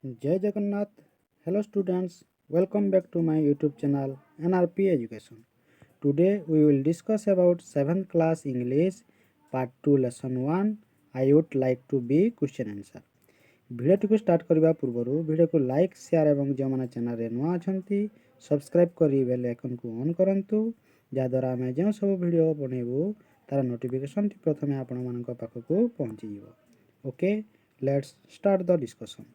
Jai Jagannath. Hello students, welcome back to my YouTube channel NRP Education. Today we will discuss about 7th class English part 2 lesson 1 I would like to be question answer. ଭିଡ଼ିଓଟିକୁ start କରିବା ପୂର୍ବରୁ ଭିଡ଼ିଓକୁ like share ଏବଂ ଯେଉଁମାନେ ଚ୍ୟାନେଲରେ ନୂଆ ଅଛନ୍ତି subscribe କରି ବେଲ୍ ଆଇକନ୍କୁ ଅନ୍ କରନ୍ତୁ ଯାହାଦ୍ୱାରା ଆମେ ଯେଉଁ ସବୁ ଭିଡ଼ିଓ ବନେଇବୁ ତାର ନୋଟିଫିକେସନ୍ଟି ପ୍ରଥମେ ଆପଣମାନଙ୍କ ପାଖକୁ ପହଞ୍ଚିଯିବ। Okay, let's start the discussion.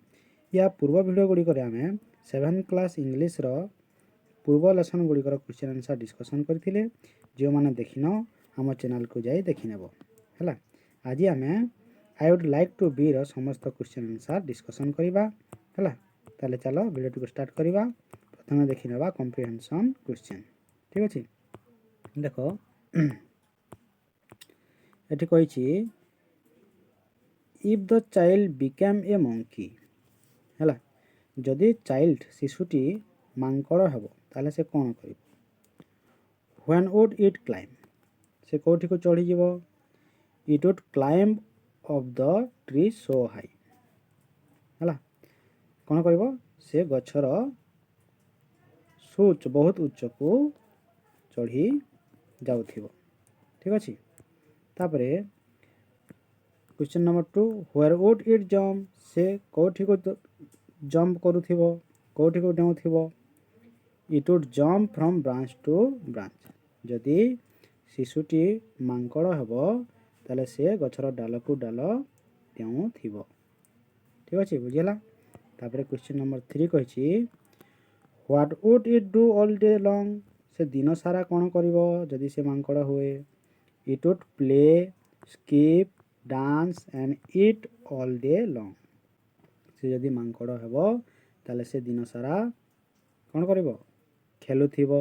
या पूर्व भिडियो गुड़िक आम 7th क्लास इंग्लीश्र पूर्व लेसन गुड़िकर क्वेश्चन आंसर डिस्कसन करते जो मैंने देखिन आम चैनल को जाई देखिनेब है। आज आम I would like to be समस्त क्वेश्चन आंसर डिस्कसन करवा है। ताले चलो भिडियो को स्टार्ट करवा। प्रथम देखने कम्प्रिहेंशन क्वेश्चन। ठीक अच्छे, देख ये कही if the child became a monkey है, जदि चाइल्ड शिशुटी मांकड़ हेब ताले से कौन कर। व्हेन वुड इट क्लाइम, से कौटी को चढ़ी जीव। It would climb up the tree so high है, कौन कर से गछर सुच बहुत उच्च को चढ़ी जाऊ। ठीक अच्छे, तापरे question number 2 where would it jump, से कौटी को जम्प करूथिबो, कौटी को डेउथिबो। It would jump from branch to branch, जदि शिशुटी मांकड़ हेब ताले से गछर डाल को डाल डेउथिबो। ठीक अच्छे, बुझीला। तापरे क्वेश्चन नंबर 3 कहिछि what would it do all day long, से दिन सारा कौन करिवो जदि से मांकड़ हुए। It would play skip dance and eat all day long, से जदि मांकड़ हेब ताले से दिन सारा कौन करिवो खेलुथिबो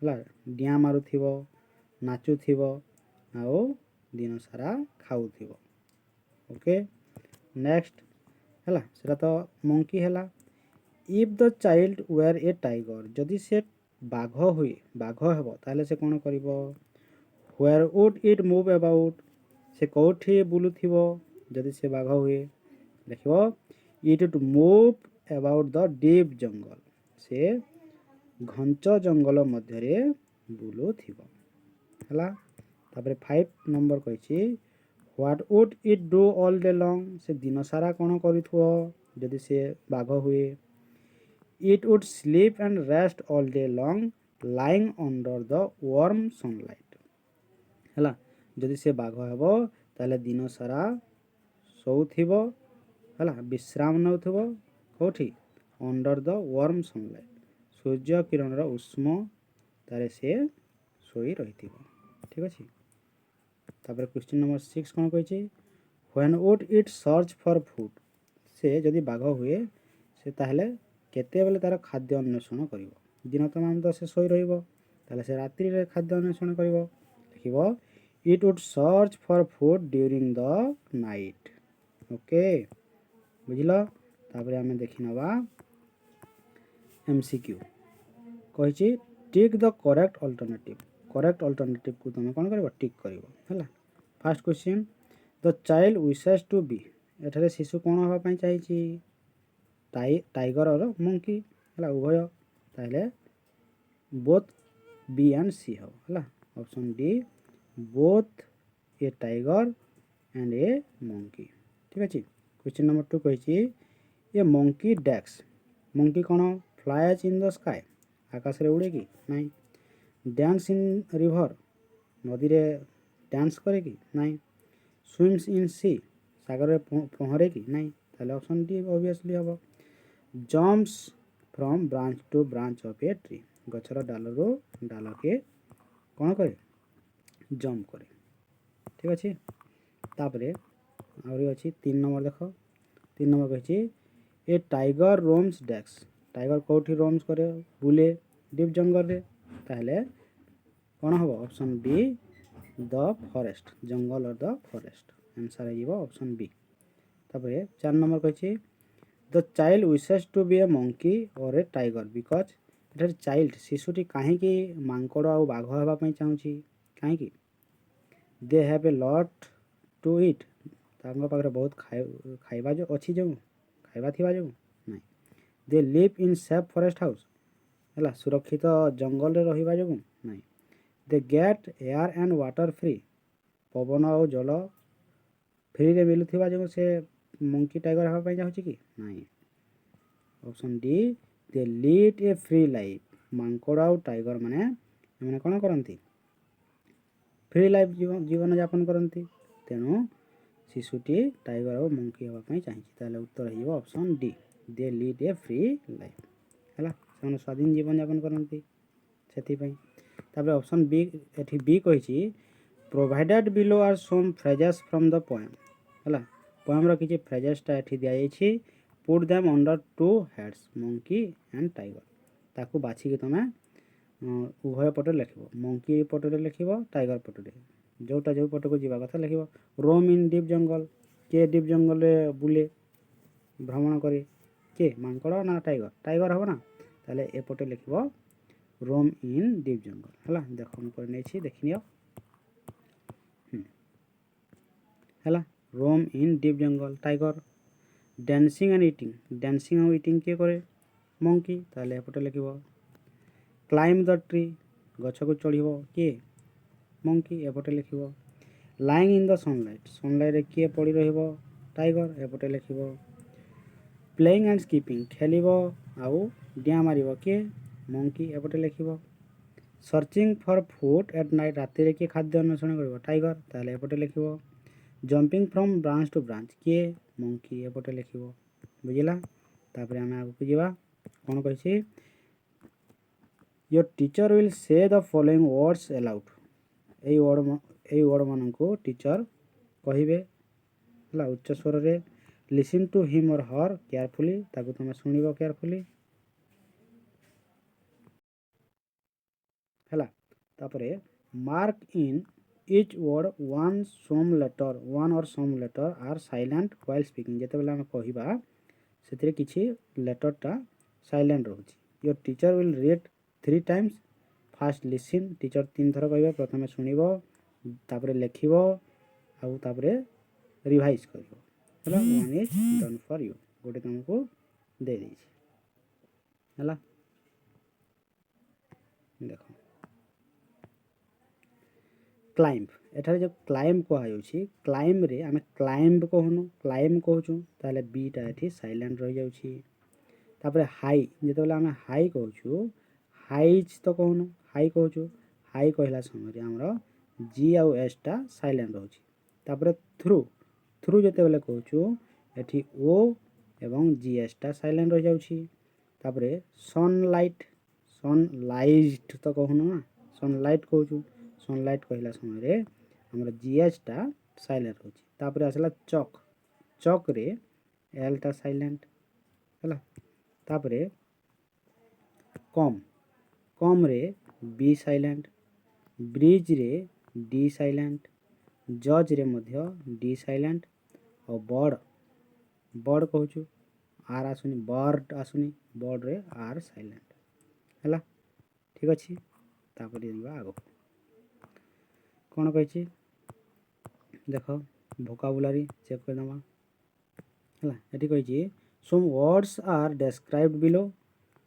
है, डिया मारुथिबो, नाचुथिबो आउ दिन सारा खाउथिबो। ओके, नेक्स्ट है सेटा तो मंकी है। If the child were a tiger, जदि से बाघ हुए बाघ हेब ताले से कौन करिवो। Where would it move about, से कौठी बुलुथिबो जदि से बाघ हुए। देखो it would move about the deep jungle, से घंच जंगल मध्य बुलुथिबो है। तापर 5 नंबर कही what would it do all day long, से दिन सारा कौन करुथो जदि से बाघ हुए। It would sleep and rest all day long lying under the warm sunlight है, जदि से बाघ हेब ताले दिन सारा शोउथिबो है, विश्राम नउथिबो कौठी under the warm sunlight, Surya Kiran उष्म तारे से सोई रहिथिबो। ठीक अच्छे, तापर क्वेश्चन नंबर 6 कौन कही when would it search for food, से जदि बाघ हुए से ताहले केते बेले तार खाद्य अन्वेषण करिवो। दिन तमाम तो से सोई रहिबो ताहले से रात्रि रे खाद्य अन्वेषण करिवो। लिखिबो it would search for food during the night. Okay, बुझल। तापर आम देखि नवा एमसीक्यू कही tick the correct alternative. Correct alternative को तुम कौन कर टिक कर। First question the child wishes to be, एठारे शिशु कौन होगापाई चाहिए टाइगर और मंकी है उभय, ताहले बोथ बी एंड सी है। Option D both A tiger and A monkey. ठीक अच्छे, क्वेश्चन नंबर 2 कही ए मंकी डेक्स, मंकी कौन फ्लाइज इन द स्काई, आकाश रे उड़े कि नहीं। डांस इन रिवर, नदी रे डांस करे कि नहीं। स्विम्स इन सी, सागर रे पहरे कि नहीं, ताहले ऑप्शन डी ऑब्वियसली हम। Jumps from branch to branch of a tree, गछर डाल रो डाल के कौन करे जम्प करे। ठीक अच्छे, तापरे आउरी अच्छी 3 नंबर देख 3 नंबर कही ए टाइगर रोम्स डेक्स, टाइगर कौटी रोम्स करे बुले डीप जंगल रे, ताहले कौन हम option B the forest, jungle or the forest answer है ऑप्शन बी। तापरे 4 नंबर कही the child wishes to be a monkey और ए टाइगर बिकज, एटार चाइल्ड शिशुटी कहीं मांकड़ आ बाघ होगापाई चाहूँगी कहीं they have a lot to it, तांको पाखरे बहुत खाइबा जो अच्छी जो खाइबा थिबा जो they live in safe forest house, ହେଲା ସୁରକ୍ଷିତ ଜଙ୍ଗଲରେ ରହିବା ଯୋଗୁଁ ନାହିଁ। They get air and water free, ପବନ ଆଉ ଜଳ ଫ୍ରିରେ ମିଳୁଥିବା ଯୋଗୁଁ ସେ ମଙ୍କି ଟାଇଗର ହେବା ପାଇଁ ଚାହୁଁଛି କି ନାହିଁ। ଅପସନ୍ ଡି ଦେ ଲିଡ୍ ଏ ଫ୍ରି ଲାଇଫ୍, ମାଙ୍କଡ଼ ଆଉ ଟାଇଗର ମାନେ ଏମାନେ କ'ଣ କରନ୍ତି ଫ୍ରି ଲାଇଫ୍ ଜୀବନ ଯାପନ କରନ୍ତି, ତେଣୁ ଶିଶୁଟି ଟାଇଗର ଆଉ ମଙ୍କି ହେବା ପାଇଁ ଚାହିଁଛି। ତାହେଲେ ଉତ୍ତର ହେଇଯିବ ଅପସନ୍ ଡି ଦେ ଲିଡ୍ ଏ ଫ୍ରି ଲାଇଫ୍, ହେଲା ସେମାନେ ସ୍ୱାଧୀନ ଜୀବନଯାପନ କରନ୍ତି ସେଥିପାଇଁ। ତାପରେ ଅପସନ୍ ବି, ଏଠି ବି କହିଛି provided below are some phrases from the poem, ହେଲା ପୋଏମ୍ର କିଛି ଫ୍ରେଜେସ୍ଟା ଏଠି ଦିଆଯାଇଛି। Put them under two heads monkey and tiger, ତାକୁ ବାଛିକି ତୁମେ ଉଭୟ ପଟେ ଲେଖିବ, ମଙ୍କି ପଟରେ ଲେଖିବ ଟାଇଗର ପଟରେ, ଯେଉଁଟା ଯେଉଁ ପଟକୁ ଯିବା କଥା ଲେଖିବ। ରୋମ୍ ଇନ୍ ଡିପ୍ ଜଙ୍ଗଲ, କିଏ ଡିପ୍ ଜଙ୍ଗଲରେ ବୁଲେ ଭ୍ରମଣ କରେ, କିଏ ମାଙ୍କଡ଼ ନା ଟାଇଗର, ଟାଇଗର ହେବ ନା, ତାହେଲେ ଏପଟେ ଲେଖିବ ରୋମ୍ ଇନ୍ ଡିପ୍ ଜଙ୍ଗଲ, ହେଲା ଦେଖ ମୁଁ କରି ନେଇଛି ଦେଖିନିଅ, ହେଲା ରୋମ୍ ଇନ୍ ଡିପ୍ ଜଙ୍ଗଲ tiger. Dancing and eating, dancing ଆଉ ଇଟିଂ କିଏ କରେ ମଙ୍କି, ତାହେଲେ ଏପଟେ ଲେଖିବ। କ୍ଲାଇମ୍ବ ଦ ଟ୍ରି, ଗଛକୁ ଚଢ଼ିବ କିଏ ମଙ୍କି, ଏପଟେ ଲେଖିବ। ଲାଇଂ ଇନ୍ ଦ ସନଲାଇଟ୍, ସନଲାଇଟ୍ରେ କିଏ ପଡ଼ି ରହିବ ଟାଇଗର, ଏପଟେ ଲେଖିବ। ପ୍ଲେଇଂ ଆଣ୍ଡ ସ୍କିପିଂ, ଖେଳିବ ଆଉ ଡିଆଁ ମାରିବ କିଏ ମଙ୍କି, ଏପଟେ ଲେଖିବ। Searching for food at night, ରାତିରେ କିଏ ଖାଦ୍ୟ ଅନ୍ୱେଷଣ କରିବ ଟାଇଗର, ତାହେଲେ ଏପଟେ ଲେଖିବ। Jumping from branch to branch କିଏ ମଙ୍କି, ଏପଟେ ଲେଖିବ, ବୁଝିଲା। ତାପରେ ଆମେ ଆଗକୁ ଯିବା, କ'ଣ କହିଛି ୟୋର୍ ଟିଚର୍ ୱିଲ୍ ସେ ଦ ଫଲୋଇଂ ୱାର୍ଡ଼ସ୍ ଏଲାଉଡ୍, ଏଇ ୱାର୍ଡ଼ ମାନଙ୍କୁ ଟିଚର୍ କହିବେ, ହେଲା ଉଚ୍ଚ ସ୍ୱରରେ। Listen to him or her carefully, ତାକୁ ତୁମେ ଶୁଣିବ କେୟାରଫୁଲି, ହେଲା। ତାପରେ mark in each word one or some letter are silent while speaking, ଯେତେବେଳେ ଆମେ କହିବା ସେଥିରେ କିଛି ଲେଟର୍ଟା ସାଇଲେଣ୍ଟ ରହୁଛି। Your teacher will read 3 times, first listen, teacher 3 ଥର କହିବେ, ପ୍ରଥମେ ଶୁଣିବ ତାପରେ ଲେଖିବ ଆଉ ତାପରେ ରିଭାଇଜ୍ କରିବ, ହେଲା। One is done for you, ଗୋଟେ ତୁମକୁ ଦେଇଦେଇଛି, ହେଲା ଦେଖ। କ୍ଲାଇମ୍ବ, ଏଠାରେ ଯେଉଁ କ୍ଲାଇମ୍ବ କୁହାଯାଉଛି, କ୍ଲାଇମ୍ବରେ ଆମେ କ୍ଲାଇମ୍ବ କହୁନୁ କ୍ଲାଇମ୍ବ କହୁଛୁ, ତାହେଲେ ବିଟା ଏଠି ସାଇଲେଣ୍ଟ ରହିଯାଉଛି। ତାପରେ ହାଇ, ଯେତେବେଳେ ଆମେ ହାଇ କହୁଛୁ ହାଇଜ୍ ତ କହୁନୁ ହାଇ କହୁଛୁ, ହାଇ କହିଲା ସମୟରେ ଆମର ଜି ଆଉ ଏସ୍ଟା ସାଇଲେଣ୍ଟ ରହୁଛି। ତାପରେ ଥ୍ରୁ, ଥ୍ରୁ ଯେତେବେଳେ କହୁଛୁ ଏଠି ଓ ଏବଂ ଜି ଏସ୍ଟା ସାଇଲେଣ୍ଟ ରହିଯାଉଛି। ତାପରେ ସନଲାଇଟ୍, ସନଲାଇଟ୍ ତ କହୁନୁ ନା ସନଲାଇଟ୍ କହୁଛୁ, ସନଲାଇଟ୍ କହିଲା ସମୟରେ ଆମର ଜି ଏସ୍ଟା ସାଇଲେଣ୍ଟ ରହୁଛି। ତାପରେ ଆସିଲା ଚକ୍, ଚକ୍ରେ ଏଲ୍ଟା ସାଇଲେଣ୍ଟ, ହେଲା। ତାପରେ କମ୍, କମ୍ରେ ବି ସାଇଲେଣ୍ଟ, ବ୍ରିଜ୍ରେ ଡି ସାଇଲେଣ୍ଟ, ଜଜ୍ରେ ମଧ୍ୟ ଡି ସାଇଲେଣ୍ଟ, ଆଉ ବର୍ଡ଼, ବର୍ଡ଼ କହୁଛୁ ଆର୍ ଆସୁନି, ବର୍ଡ଼ ଆସୁନି, ବର୍ଡ଼ରେ ଆର୍ ସାଇଲେଣ୍ଟ, ହେଲା ଠିକ୍ ଅଛି। ତାପରେ ଯିବା ଆଗକୁ, କ'ଣ କହିଛି ଦେଖ ଭୋକାବୁଲାରି ଚେକ୍ କରିଦେବା, ହେଲା। ଏଠି କହିଛି some words are described below,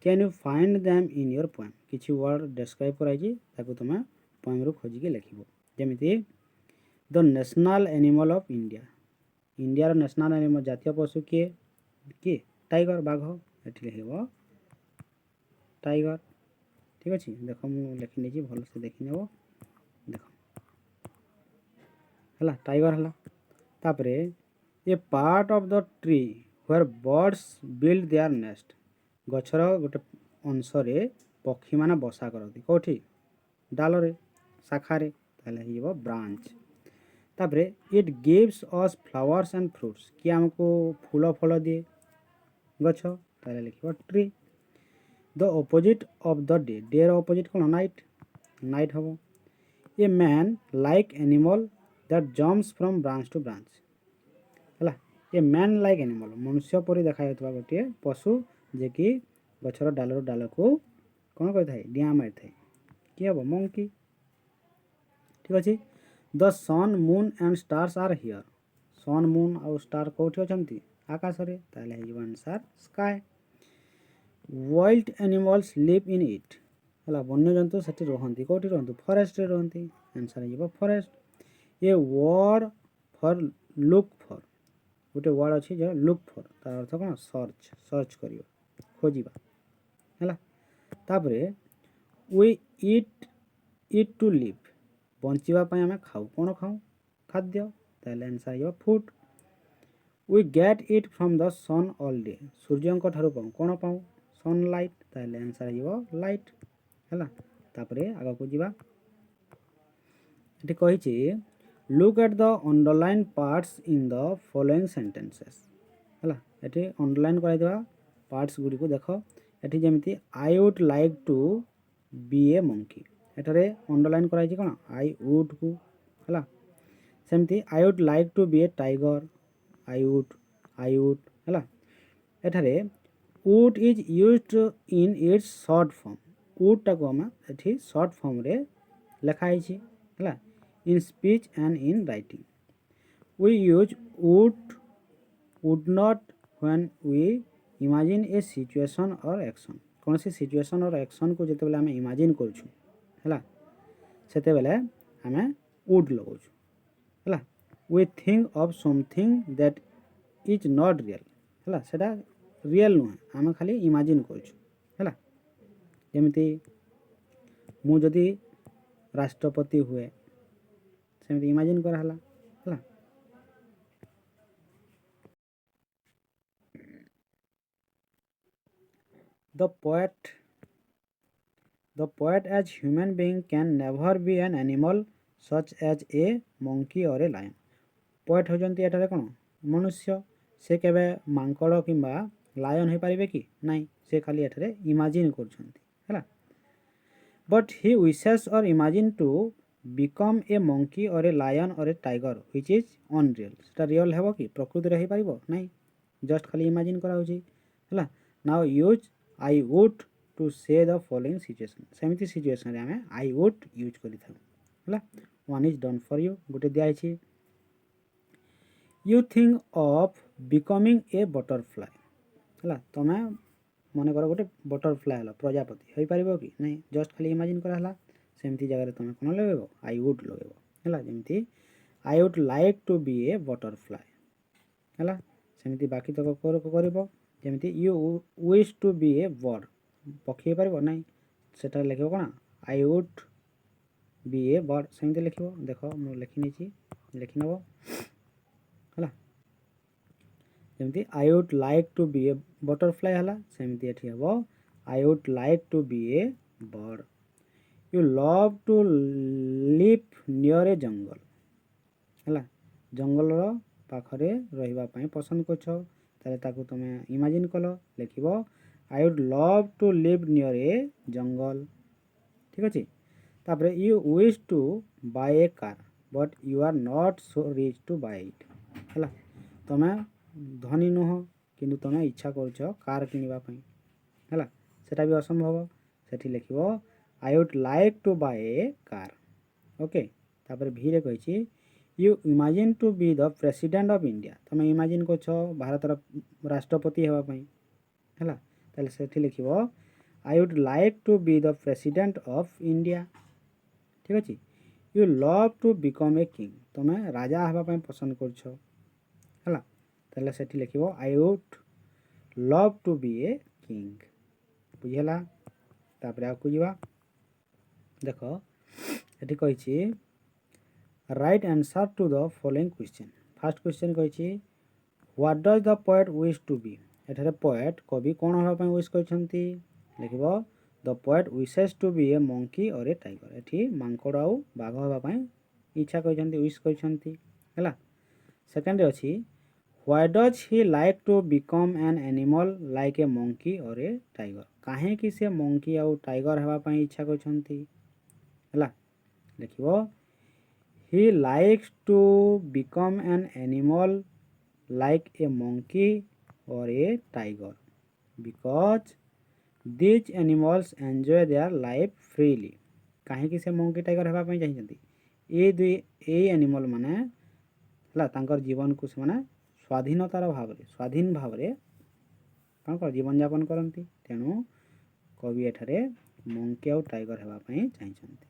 can you find them in your poem, କିଛି ୱାର୍ଡ଼ ଡେସ୍କ୍ରାଇବ୍ କରାଯାଇଛି, ତାକୁ ତୁମେ ପୋଏମ୍ରୁ ଖୋଜିକି ଲେଖିବ। ଯେମିତି the national animal of India, ଇଣ୍ଡିଆର ନ୍ୟାସନାଲ୍ ଆନିମଲ୍ ଜାତୀୟ ପଶୁ କିଏ କିଏ ଟାଇଗର, ବାଘ, ଏଠି ଲେଖିବ ଟାଇଗର, ଠିକ୍ ଅଛି। ଦେଖ ମୁଁ ଲେଖି ନେଇଛି, ଭଲସେ ଦେଖିନେବ, ଦେଖ ହେଲା ଟାଇଗର ହେଲା। ତାପରେ a part of the tree where birds build their nest, ଗଛର ଗୋଟେ ଅଂଶରେ ପକ୍ଷୀମାନେ ବସା କରନ୍ତି, କେଉଁଠି ଡାଲରେ ଶାଖାରେ, ତାହେଲେ ହେଇଯିବ ବ୍ରାଞ୍ଚ। ତାପରେ it gives us flowers and fruits, କିଏ ଆମକୁ ଫୁଲ ଫଳ ଦିଏ ଗଛ, ତାହେଲେ ଲେଖିବ tree. The opposite of the day, ଡେର ଅପୋଜିଟ୍ କ'ଣ ନାଇଟ୍, ନାଇଟ୍ ହେବ। A man like animal that jumps from branch to branch, ହେଲା। ଏ ମ୍ୟାନ୍ ଲାଇକ୍ ଆନିମଲ୍, ମନୁଷ୍ୟ ପରି ଦେଖାଯାଉଥିବା ଗୋଟିଏ ପଶୁ ଯେ କି ଗଛର ଡାଲରୁ ଡାଲକୁ କ'ଣ କରିଥାଏ ଡିଆଁ ମାରିଥାଏ, କିଏ ହେବ ମଙ୍କି, ଠିକ୍ ଅଛି। The sun moon and stars are here, sun moon ଆଉ ଷ୍ଟାର କେଉଁଠି ଅଛନ୍ତି ଆକାଶରେ, ତାହେଲେ ହେଇଯିବ answer sky. Wild animals live in it है वन्यजंतु से रुहति कौटी रुहतु फरेस्ट रुहति आंसर हो forest a word for look for गोटे वर्ड अच्छी जो लुक फॉर तार अर्थ कौन सर्च सर्च कर खोजा है तापरे वी इट टू लिव बंचापी आम खाऊ कौन खाऊ खाद्य ताहले आंसर हो food we get it from the sun all day सूर्य ठारू पाऊँ कौन पाऊँ सनलाइट ताहले आंसर हो लाइट है तापरे आग को जीवा ये कही look at the underline parts in the following sentences है ये अंडरलाइन कर पार्ट्स गुड़ी को देख ये जमी I would like to be a monkey एठारे अंडरलाइन कराई कौन आई वुड को है सेमती I would like to be a tiger I would है एठारे would is used in its short form would टाको आम ये शॉर्ट फॉर्म रे लिखाई है in speech and in writing we use would not when we imagine a situation और action कौन सी सिचुएशन और एक्शन को जिते आम इमेजिन करूँ से बेले आम वुड लगाऊँ है we think of something that is not real है सेटा रियल नुहे आम खाली इमेजिन करूँ जमी मु जदि राष्ट्रपति हुए सेमती इमेजिन कराला है the poet as human being can never be an animal such as a monkey or a lion poet होजंती एटारे कौन मनुष्य से केबे मांकड़ किंबा लायन हो पारिबे कि नहीं से खाली एटारे इमेजिन करछंती हैला but he wishes or imagine to become a monkey और a lion or a tiger which is unreal सेटा रियल हेबो कि प्रकृति रे हो पारिबो नहीं जस्ट खाली इमेजिन करा होची हैला now use I would to say the following situation सेमिति सिचुएशन रे आमे आई वुड यूज करि थाउ हैला one is done for you गोटे दिया छी you think of becoming a butterfly हैला तमे मन कर गोटे बटरफ्लाई हला प्रजापति हो पारिबो कि नहीं जस्ट खाली इमेजिन करा हला सेमिति जगह तुम कौन लगेब आई वुड लगेब है जमी I would like to be a butterfly है सेमती बाकी तक करमी you wish to be a bird पक्षी पार ना सेटा लिख कौन I would be a bird सेमती लिख देख मुझे लिखी लिखी नब है जमी I would like to be a butterfly है सेमती ये हम I would like to be a bird you love to live near a jungle है जंगल पाखरे रही पसंद कर तुम इमेजिन कल लिख I would love to live near a jungle ठीक अच्छे तापर you wish to buy a car but you are not so rich to buy it है तुम धनी नुह कि तुम इच्छा कर कार किणवाई है सेटा भी असंभव से लिख I would like to buy a car okay तापर भी रे कही you imagine to be the president of India तुम इमेजिन कर भारत राष्ट्रपति होगापाई है ताले सेठी लिख I would like to be the president of India ठीक अच्छे you love to become a king तुम राजा होगापाई पसंद कर ताले सेठी लिख I would love to be a king बुझेला तापर आगु जावा देख ये कही write answer to the following question first question कही what does the poet wish to be एठारे पोएट कवि कौन होगा विश करछंती लिख the poet wishes to be a monkey और ए टाइगर एठी मांकड़ आउ बाघ होगा इच्छा करछंती विश करछंती है सेकेंड अच्छी why does he like to become an animal like a monkey और ए टाइगर काहे कि से मंकी आउ टाइगर होगा इच्छा करछंती है लिख he likes to become an animal like a monkey or a tiger because these animals enjoy their life freely कहीं से मंकी टाइगर होगा चाहिए ये दुई ये एनिमल माने है तांकर जीवन को से माने स्वाधीनतार भाव स्वाधीन भाव କ'ଣ କ'ଣ ଜୀବନଯାପନ କରନ୍ତି। ତେଣୁ କବି ଏଠାରେ ମଙ୍କି ଆଉ ଟାଇଗର ହେବା ପାଇଁ ଚାହିଁଛନ୍ତି।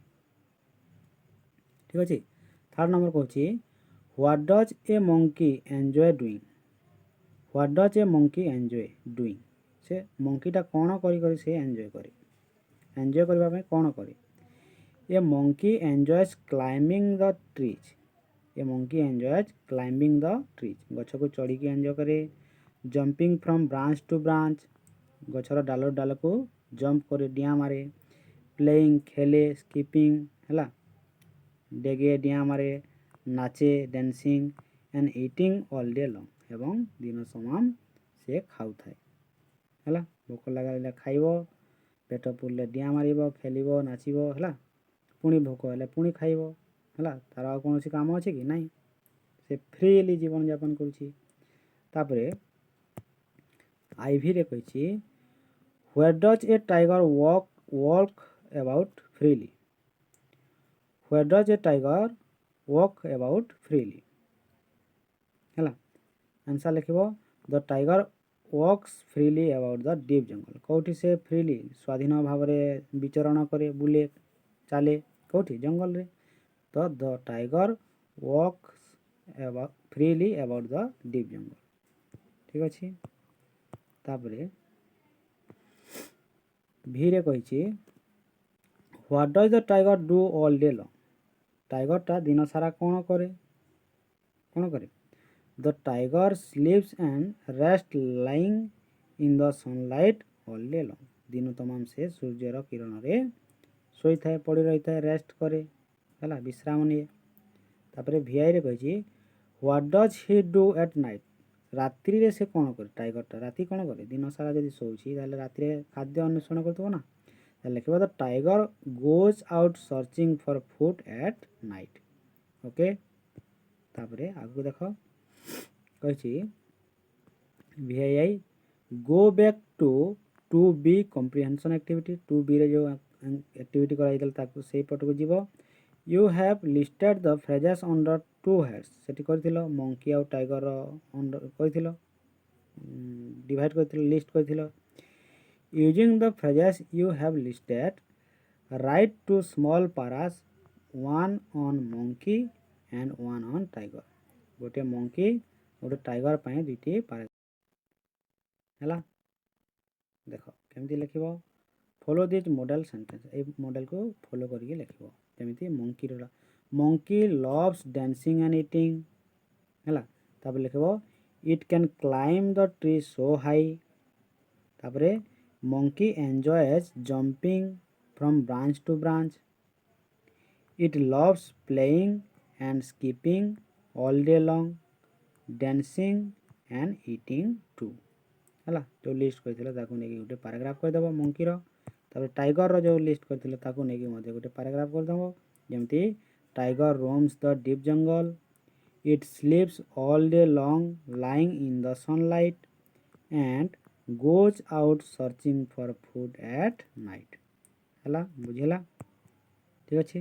ଠିକ୍ ଅଛି। ଥାର୍ଡ଼ ନମ୍ବର କହୁଛି what does A monkey enjoy doing. What does A monkey enjoy doing. ସେ ମଙ୍କିଟା କ'ଣ କରି କରି ସେ ଏନ୍ଜୟ କରେ। ଏନ୍ଜୟ କରିବା ପାଇଁ କ'ଣ କରେ। A monkey enjoys climbing the trees. A monkey enjoys climbing the trees. ଗଛକୁ ଚଢ଼ିକି ଏନ୍ଜୟ କରେ। Jumping from branch to branch. ଗଛର ଡାଲରୁ ଡାଲକୁ ଜମ୍ପ করে ଡିଆଁ ମାରେ। ପ୍ଲେଇଂ ଖେଳେ। ସ୍କିପିଂ ହେଲା ଡେଗେ ଡିଆଁ ମାରେ। ନାଚେ dancing and eating all day long. ଏବଂ ଦିନ ସମାନ ସେ ଖାଉଥାଏ ହେଲା। ଭୋକ ଲାଗିଲେ ଖାଇବ, ପେଟ ପୁରିଲେ ଡିଆଁ ମାରିବ, ଖେଳିବ, ନାଚିବ ହେଲା। ପୁଣି ଭୋକ ହେଲେ ପୁଣି ଖାଇବ ହେଲା। ତାର ଆଉ କୌଣସି କାମ ଅଛି କି ନାହିଁ। ସେ ଫ୍ରିଲି ଜୀବନଯାପନ କରୁଛି। ତାପରେ ଆଇଭିରେ କହିଛି where does A tiger walk about freely. Where does A tiger walk about freely ହେଲା। ଆନ୍ସର୍ ଲେଖିବ the tiger walks freely about the deep ଜଙ୍ଗଲ। କେଉଁଠି ସେ ଫ୍ରିଲି ସ୍ୱାଧୀନ ଭାବରେ ବିଚରଣ କରେ, ବୁଲେ, ଚାଲେ କେଉଁଠି ଜଙ୍ଗଲରେ। ତ the tiger walks freely about the deep jungle. ଠିକ୍ ଅଛି। ତାପରେ ଭିରେ କହିଛି what does the tiger do all day long. ଟାଇଗରଟା ଦିନ ସାରା କ'ଣ କରେ। କ'ଣ କରେ। The tiger sleeps and rest lying in the sunlight all day long. ଦିନ ତମାମ ସେ ସୂର୍ଯ୍ୟର କିରଣରେ ଶୋଇଥାଏ, ପଡ଼ି ରହିଥାଏ, ରେଷ୍ଟ କରେ ହେଲା, ବିଶ୍ରାମ ନିଏ। ତାପରେ ଭିଆଇରେ କହିଛି what does he do at night. ରାତ୍ରିରେ ସେ କ'ଣ କରେ। ଟାଇଗରଟା ରାତି କ'ଣ କରେ। ଦିନ ସାରା ଯଦି ଶୋଉଛି ତାହେଲେ ରାତିରେ ଖାଦ୍ୟ ଅନ୍ୱେଷଣ କରୁଥିବ ନା। ତାହେଲେ ଲେଖିବ the tiger goes out searching for food at night. Okay. ତାପରେ ଆଗକୁ ଦେଖ କହିଛି we go back to B comprehension activity. Two ବିରେ ଯେଉଁ ଆକ୍ଟିଭିଟି କରାଯାଇଥିଲା ତାକୁ ସେଇ ପଟକୁ ଯିବ। You have listed the phrases under two heads. ସେଠି କରିଥିଲ ମଙ୍କି ଆଉ ଟାଇଗର କରିଥିଲ, ଡିଭାଇଡ଼ କରିଥିଲ, ଲିଷ୍ଟ କରିଥିଲ। Using the phrases you have listed write two small paras, one on monkey and one on tiger. ଗୋଟିଏ ମଙ୍କି ଗୋଟେ ଟାଇଗର ପାଇଁ ଦୁଇଟି ପାରା ହେଲା। ଦେଖ କେମିତି ଲେଖିବ। Follow this model sentence. ଏଇ ମଡେଲକୁ ଫଲୋ କରିକି ଲେଖିବ। ଯେମିତି monkey loves dancing and eating ହେଲା। ତାପରେ ଲେଖିବ it can climb the tree so high. ତାପରେ monkey enjoys jumping from branch to branch. It loves playing and skipping all day long, dancing and eating too ହେଲା। ଯେଉଁ list କରିଥିଲେ ତାକୁ ନେଇକି ଗୋଟେ ପାରାଗ୍ରାଫ କରିଦେବ ମଙ୍କିର। ତାପରେ ଟାଇଗରର ଯେଉଁ ଲିଷ୍ଟ କରିଥିଲେ ତାକୁ ନେଇକି ମଧ୍ୟ ଗୋଟେ ପାରାଗ୍ରାଫ କରିଦେବ। ଯେମିତି tiger ରୋମ୍ସ the deep jungle, it sleeps all day long lying in the sunlight and goes out searching for food at night ହେଲା। ବୁଝିଲା। ଠିକ୍ ଅଛି।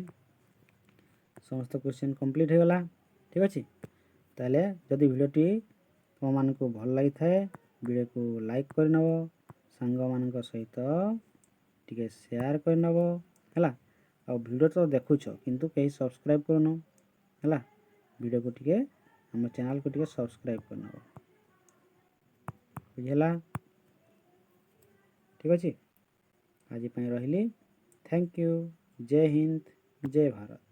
ସମସ୍ତ କ୍ୱେଶ୍ଚନ୍ କମ୍ପ୍ଲିଟ୍ ହୋଇଗଲା। ଠିକ୍ ଅଛି। ତାହେଲେ ଯଦି ଭିଡ଼ିଓଟି ତୁମମାନଙ୍କୁ ଭଲ ଲାଗିଥାଏ ଭିଡ଼ିଓକୁ ଲାଇକ୍ କରିନେବ, ସାଙ୍ଗମାନଙ୍କ ସହିତ ଟିକେ ସେୟାର କରିନେବ ହେଲା। ଆଉ ଭିଡ଼ିଓ ତ ଦେଖୁଛ କିନ୍ତୁ କେହି ସବସ୍କ୍ରାଇବ୍ କରୁନ ହେଲା। ଭିଡ଼ିଓକୁ ଟିକେ ଆମ ଚ୍ୟାନେଲକୁ ଟିକେ ସବସ୍କ୍ରାଇବ୍ କରିନେବ। ବୁଝିଲା। ଠିକ୍ ଅଛି। ଆଜି ପାଇଁ ରହିଲି। Thank you. ଜୟ ହିନ୍ଦ, ଜୟ ଭାରତ।